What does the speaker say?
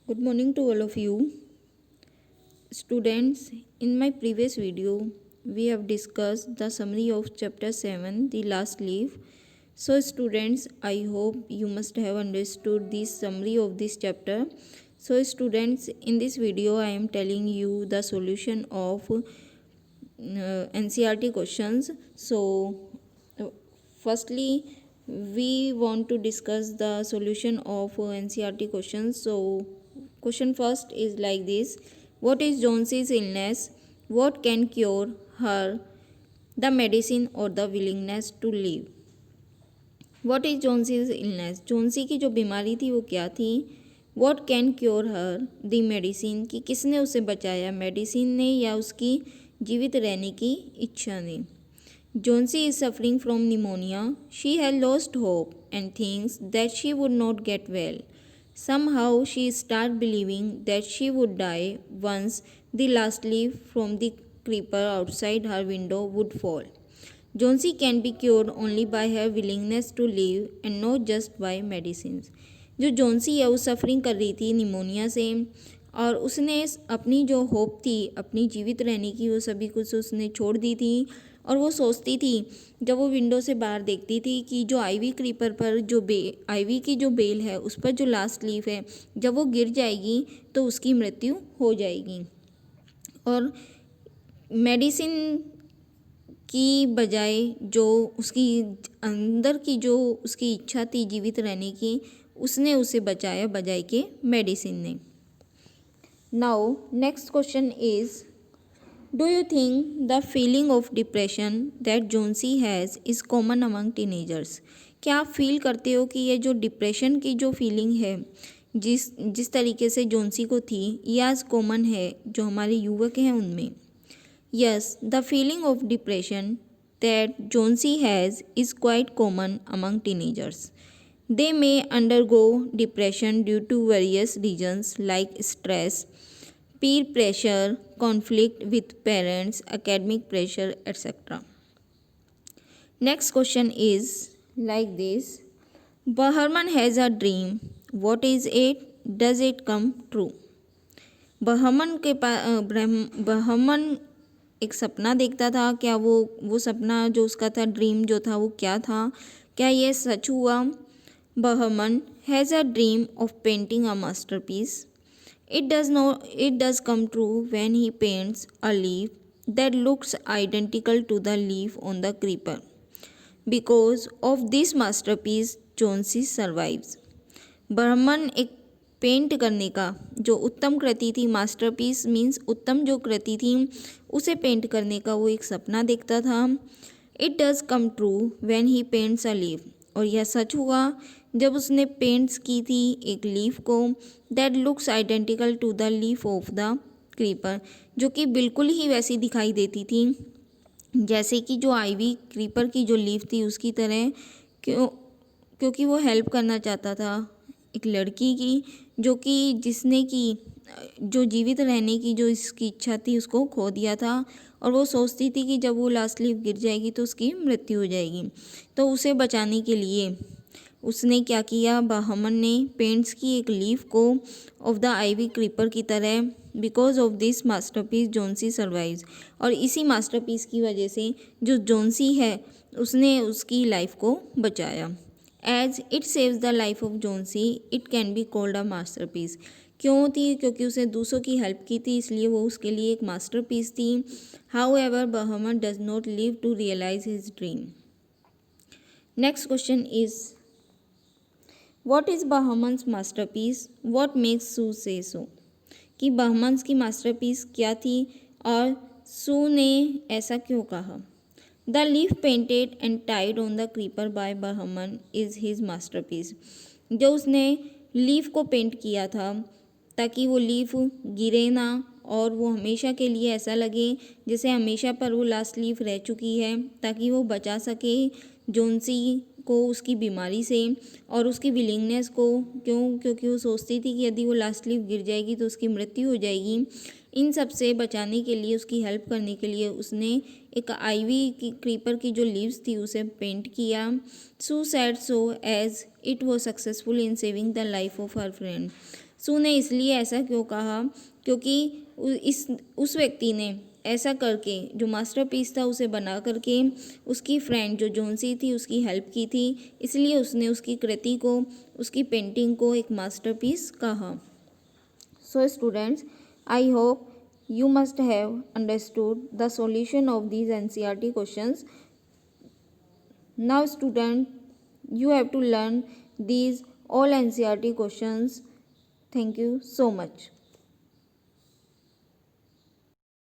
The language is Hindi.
Good morning to all of you. Students, in my previous video, we have discussed the summary of chapter 7, the last leaf. So, students, I hope you must have understood this summary of this chapter. So, students, in this video, I am telling you the solution of NCERT questions. So, firstly, we want to discuss the solution of NCERT questions. So, question first is like this: what is Jonesy's illness? What can cure her? The medicine or the willingness to live? What is Jonesy's illness? जोन्सी की जो बीमारी थी वो क्या थी? What can cure her? The medicine कि किसने उसे बचाया? मेडिसिन ने या उसकी जीवित रहने की इच्छा ने? Jonesy is suffering from pneumonia. She has lost hope and thinks that she would not get well. Somehow she starts believing that she would die once the last leaf from the creeper outside her window would fall. Jonesy can be cured only by her willingness to live and not just by medicines. जो जोन्सी है वो सफरिंग कर रही थी निमोनिया से और उसने अपनी जो होप थी अपनी जीवित रहने की वो सभी कुछ उसने छोड़ दी थी और वो सोचती थी जब वो विंडो से बाहर देखती थी कि जो आईवी क्रीपर पर जो आईवी की जो बेल है उस पर जो लास्ट लीफ है जब वो गिर जाएगी तो उसकी मृत्यु हो जाएगी और मेडिसिन की बजाय जो उसकी अंदर की जो उसकी इच्छा थी जीवित रहने की उसने उसे बचाया बजाय के मेडिसिन ने. Now next question is, do you think the feeling of depression that Johnsy has is common among teenagers? क्या आप फील करते हो कि ये जो डिप्रेशन की जो फीलिंग है जिस तरीके से जोन्सी को थी ये आज कॉमन है जो हमारे युवक हैं उनमें? Yes, the feeling of depression that Jonesy has is quite common among teenagers. They may undergo depression due to various reasons like stress, peer pressure, conflict with parents, academic pressure, etc. Next question is like this: Baharman has a dream. What is it? Does it come true? Bahman एक सपना देखता था. क्या वो सपना जो उसका था ड्रीम जो था वो क्या था? क्या ये सच हुआ? Behrman has a dream of painting a masterpiece. It does come true when he paints a leaf that looks identical to the leaf on the creeper. Because of this masterpiece Johnsy survives. Behrman एक पेंट करने का जो उत्तम कृति थी, मास्टरपीस मीन्स उत्तम जो कृति थी उसे पेंट करने का वो एक सपना देखता था. It does come true when he paints a leaf. और यह सच हुआ जब उसने पेंट्स की थी एक लीफ को that looks identical to the leaf of the creeper, जो कि बिल्कुल ही वैसी दिखाई देती थी जैसे कि जो आईवी क्रीपर की जो लीफ थी उसकी तरह. क्योंकि वो हेल्प करना चाहता था एक लड़की की जिसने कि जो जीवित रहने की जो इसकी इच्छा थी उसको खो दिया था और वो सोचती थी कि जब वो लास्ट लीफ गिर जाएगी तो उसकी मृत्यु हो जाएगी. तो उसे बचाने के लिए उसने क्या किया, बहमन ने पेंट्स की एक लीफ को ऑफ द आईवी क्रीपर की तरह. Because of this masterpiece Johnsy survives. और इसी मास्टरपीस की वजह से जो जोन्सी है उसने उसकी लाइफ को बचाया. As it saves the life of Johnsy it can be called a masterpiece. क्यों थी? क्योंकि उसने दूसरों की हेल्प की थी इसलिए वो उसके लिए एक मास्टरपीस थी. However Behrman does not live to realize his dream. Next question is, what is Behrman's masterpiece? What makes Sue say so? कि बहमन्स की मास्टरपीस क्या थी और सू ने ऐसा क्यों कहा? The leaf painted and tied on the creeper by Bahman is his masterpiece. जो उसने लीफ को पेंट किया था ताकि वो लीफ गिरे ना और वो हमेशा के लिए ऐसा लगे जैसे हमेशा पर वो लास्ट लीफ रह चुकी है, ताकि वो बचा सके जोन्सी को उसकी बीमारी से और उसकी विलिंगनेस को. क्योंकि वो सोचती थी कि यदि वो लास्ट लीफ गिर जाएगी तो उसकी मृत्यु हो जाएगी. इन सब से बचाने के लिए उसकी हेल्प करने के लिए उसने एक आईवी की क्रीपर की जो लीव्स थी उसे पेंट किया. Sue said so as it was successful in saving the life of her friend. Sue ने इसलिए ऐसा क्यों कहा, क्योंकि उस व्यक्ति ने ऐसा करके जो मास्टरपीस था उसे बना करके उसकी फ्रेंड जो जोंसी थी उसकी हेल्प की थी, इसलिए उसने उसकी कृति को, उसकी पेंटिंग को एक मास्टरपीस कहा। So students, I hope you must have understood the solution of these NCERT questions. Now student, you have to learn these all NCERT questions. Thank you so much.